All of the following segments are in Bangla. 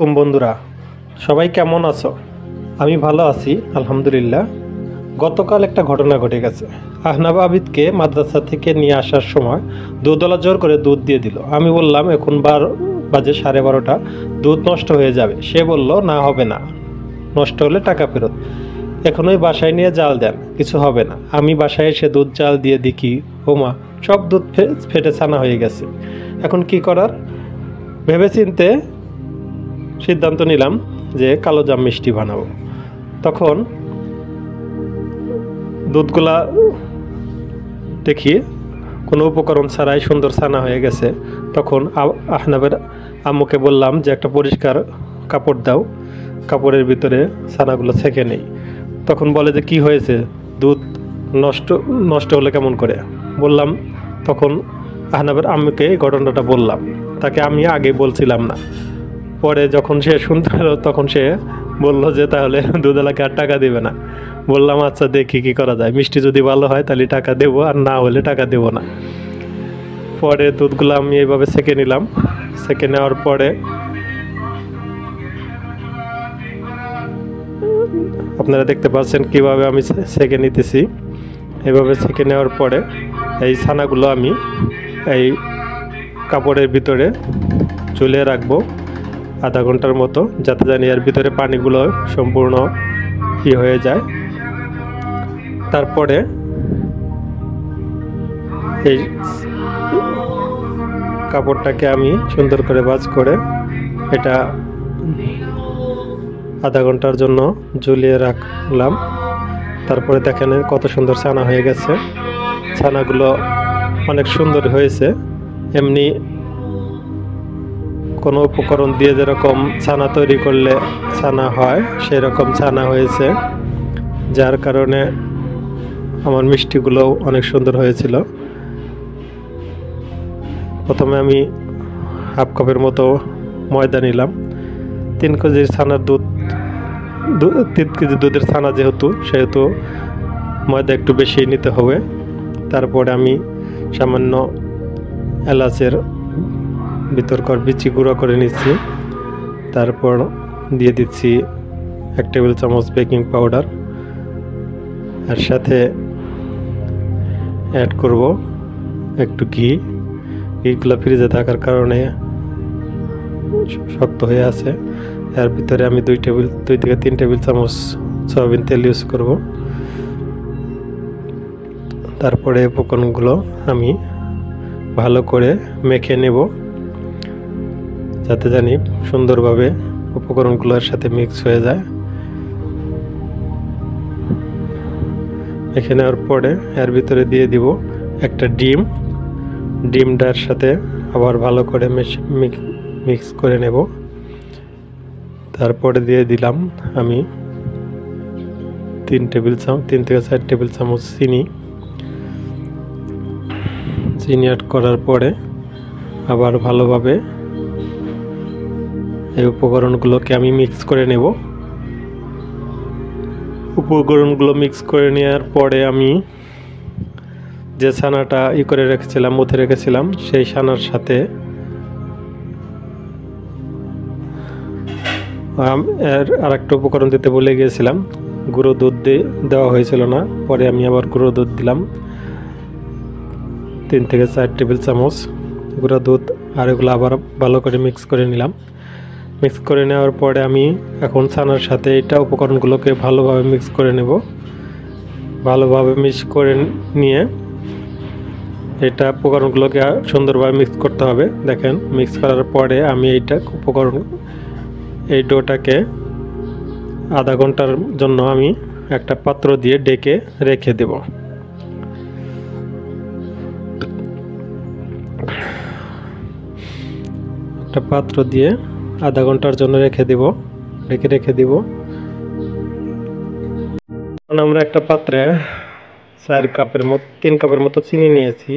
বন্ধুরা, সবাই কেমন আছো? আমি ভালো আছি আলহামদুলিল্লাহ। গতকাল একটা ঘটনা ঘটে গেছে। আহনাব আবিদকে মাদ্রাসা থেকে নিয়ে আসার সময় দুধওয়ালা জোর করে দুধ দিয়ে দিল। আমি বললাম এখন বাজে 12:30, দুধ নষ্ট হয়ে যাবে। সে বলল না, হবে না, নষ্ট হলে টাকা ফেরত। এখন ওই বাসায় নিয়ে জাল দেন, কিছু হবে না। আমি বাসায় এসে দুধ জাল দিয়ে দেখি ওমা, সব দুধ ফেটে ছানা হয়ে গেছে। এখন কি করার ভেবেচিন্তে সিদ্ধান্ত নিলাম যে কালো জাম মিষ্টি বানাবো। তখন দুধগুলা দেখি কোনো উপকরণ ছাড়াই সুন্দর ছানা হয়ে গেছে। তখন আহনাবের আম্মুকে বললাম যে একটা পরিষ্কার কাপড় দাও, কাপড়ের ভিতরে ছানাগুলো ছেঁকে নেই। তখন বলে যে কি হয়েছে, দুধ নষ্ট নষ্ট হলে কেমন করে? বললাম, তখন আহনাবের আম্মুকে এই ঘটনাটা বললাম। তাকে আমি আগে বলছিলাম না। পরে যখন সে শুনতে পেল তখন সে বলল যে তাহলে দুধওয়ালাকে আর টাকা দেবে না। বললাম আচ্ছা, দেখি কি করা যায়, মিষ্টি যদি ভালো হয় তাহলে টাকা দেবো, আর না হলে টাকা দেবো না। পরে দুধগুলো আমি এইভাবে ছেঁকে নিলাম। ছেঁকে নেওয়ার পরে আপনারা দেখতে পাচ্ছেন কিভাবে আমি ছেঁকে নিতেছি। এভাবে ছেঁকে নেওয়ার পরে এই ছানাগুলো আমি এই কাপড়ের ভিতরে ঝুলিয়ে রাখবো আধা ঘন্টার মতো, যাতে জানি এর ভিতরে পানিগুলো সম্পূর্ণ হয়ে যায়। তারপরে এই কাপড়টাকে আমি সুন্দর করে ভাঁজ করে এটা আধা ঘন্টার জন্য ঝুলিয়ে রাখলাম। তারপরে দেখেন কত সুন্দর ছানা হয়ে গেছে। ছানাগুলো অনেক সুন্দর হয়েছে। এমনি কোনো উপকরণ দিয়ে যেরকম ছানা তৈরি করলে ছানা হয় সেরকম ছানা হয়েছে, যার কারণে আমার মিষ্টিগুলোও অনেক সুন্দর হয়েছিল। প্রথমে আমি হাফ কাপের মতো ময়দা নিলাম। 3 কেজির ছানার দুধ, 3 কেজি দুধের ছানা সেহেতু ময়দা একটু বেশি নিতে হবে। তারপরে আমি সামান্য এলাচের ভিতরকার বিচি গুঁড়ো করে নিচ্ছি। তারপর দিয়ে দিচ্ছি 1 টেবিল চামচ বেকিং পাউডার। এর সাথে অ্যাড করব একটু ঘি। ঘিগুলো ফ্রিজে থাকার কারণে শক্ত হয়ে আছে। এর ভিতরে আমি 2 থেকে 3 টেবিল চামচ সয়াবিন তেল ইউজ করব। তারপরে উপকরণগুলো আমি ভালো করে মেখে নেব, যাতে জানি সুন্দরভাবে উপকরণগুলোর সাথে মিক্স হয়ে যায়। মেখে নেওয়ার পরে এর ভিতরে দিয়ে দিব একটা ডিম। ডিমটার সাথে আবার ভালো করে মিক্স করে নেব। তারপরে দিয়ে দিলাম আমি 3 থেকে 4 টেবিল চামচ চিনি অ্যাড করার পরে আবার ভালোভাবে এই উপকরণগুলোকে আমি মিক্স করে নেব। উপকরণগুলো মিক্স করে নেওয়ার পরে আমি যে ছানাটা করে রেখেছিলাম, মুথে রেখেছিলাম, সেই ছানার সাথে এর আরেকটা উপকরণ দিতে ভুলে গিয়েছিলাম। গুঁড়ো দুধ দেওয়া হয়েছিল না, পরে আমি আবার গুঁড়ো দুধ দিলাম 3 থেকে 4 টেবিল চামচ গুঁড়ো দুধ। আর এগুলো আবার ভালো করে মিক্স করে নিলাম। মিক্স করে নেওয়ার পরে আমি এখন ছানার সাথে এটা উপকরণগুলোকে ভালোভাবে মিক্স করে নেব। ভালোভাবে মিক্স করে নিয়ে এটা উপকরণগুলোকে সুন্দরভাবে মিক্স করতে হবে। দেখেন মিক্স করার পরে আমি এই ডোটাকে আধা ঘন্টার জন্য আমি একটা পাত্র দিয়ে ঢেকে রেখে দেব। একটা পাত্র দিয়ে আধা ঘন্টার জন্য রেখে দেব। আমরা একটা পাত্রে 3 কাপের মতো চিনি নিয়েছি।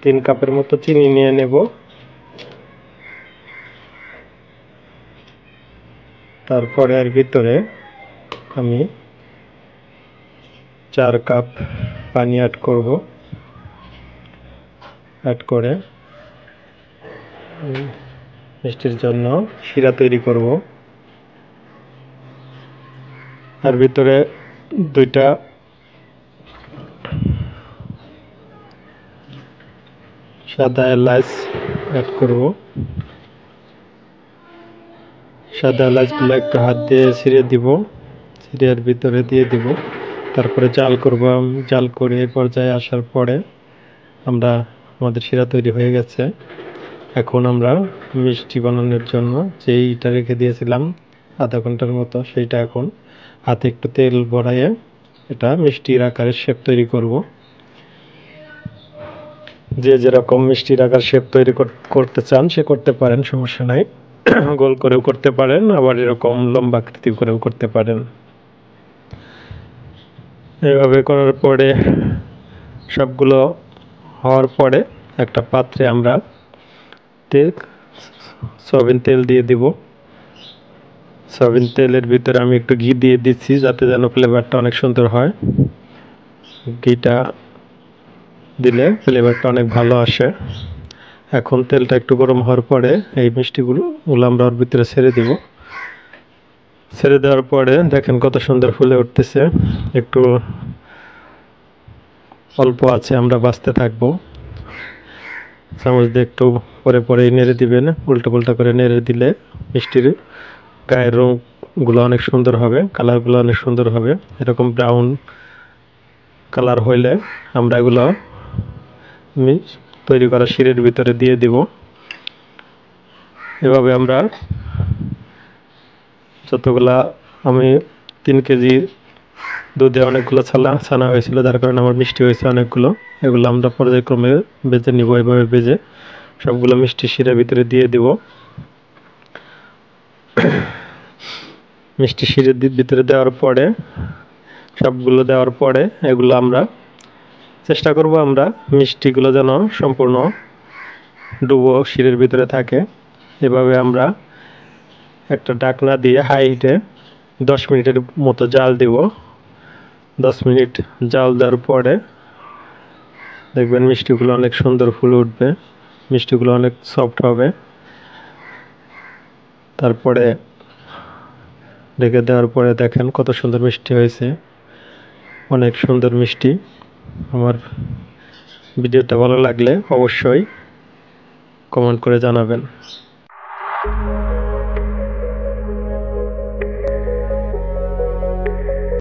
3 কাপের মতো চিনি নিয়ে নেব। তারপরে এর ভিতরে আমি 4 কাপ পানি অ্যাড করে মিষ্টির জন্য শিরা তৈরি করব। তার ভিতরে 2টা সাদা এলাচ অ্যাড করব। সাদা এলাচগুলো একটু হাত দিয়ে ছিঁড়ে দিব, ছিঁড়ে এর ভিতরে দিয়ে দিব। তারপরে জাল করব। জাল করে এই পর্যায়ে আসার পরে আমাদের শিরা তৈরি হয়ে গেছে। এখন আমরা মিষ্টি বানানোর জন্য যেইটা রেখে দিয়েছিলাম আধা ঘন্টার মতো, সেইটা এখন হাতে একটু তেল ভরাইয়ে এটা মিষ্টির আকারের শেপ তৈরি করব। যে যেরকম মিষ্টির আকার শেপ তৈরি করতে চান সে করতে পারেন, সমস্যা নাই। গোল করেও করতে পারেন, আবার এরকম লম্বা আকৃতি করেও করতে পারেন। এভাবে করার পরে সবগুলো হওয়ার পরে একটা পাত্রে আমরা সয়াবিন তেল দিয়ে দিব। সয়াবিন তেলের ভিতরে আমি একটু ঘি দিয়ে দিচ্ছি যাতে যেন ফ্লেভারটা অনেক সুন্দর হয়। ঘিটা দিলে ফ্লেভারটা অনেক ভালো আসে। এখন তেলটা একটু গরম হওয়ার পরে এই মিষ্টিগুলো আমরা ওর ভিতরে ছেড়ে দিব। ছেড়ে দেওয়ার পরে দেখেন কত সুন্দর ফুলে উঠতেছে। একটু অল্প আছে, আমরা বাঁচতে থাকবো। চামচ দিয়ে একটু পরে পরে নেড়ে দিবেন, উল্টো পাল্টা করে নেড়ে দিলে মিষ্টির গায়ের রঙগুলো অনেক সুন্দর হবে, কালারগুলো অনেক সুন্দর হবে। এরকম ব্রাউন কালার হইলে আমরা এগুলো তৈরি করা শিরের ভিতরে দিয়ে দিব। এভাবে আমরা যতগুলা, আমি 3 কেজি দুধে অনেকগুলো ছানা হয়েছিল, যার কারণে আমার মিষ্টি হয়েছে অনেকগুলো। এগুলো আমরা পর্যায়ক্রমে বেজে নিব। এভাবে বেজে সবগুলো মিষ্টি শিরার ভিতরে দিয়ে দিব। মিষ্টি শিরের ভিতরে দেওয়ার পরে সবগুলো দেওয়ার পরে এগুলো আমরা চেষ্টা করব আমরা মিষ্টিগুলো যেন সম্পূর্ণ ডুবো শিরের ভিতরে থাকে। এভাবে আমরা একটা ঢাকনা দিয়ে হাই হিটে 10 মিনিটের মতো জাল দিব। 10 মিনিট জাল দেওয়ার পরে দেখবেন মিষ্টিগুলো অনেক সুন্দর ফুলে উঠবে, মিষ্টিগুলো অনেক সফট হবে। তারপরে ঢেকে দেওয়ার পরে দেখেন কত সুন্দর মিষ্টি হয়েছে, অনেক সুন্দর মিষ্টি। আমার ভিডিওটা ভালো লাগলে অবশ্যই কমেন্ট করে জানাবেন।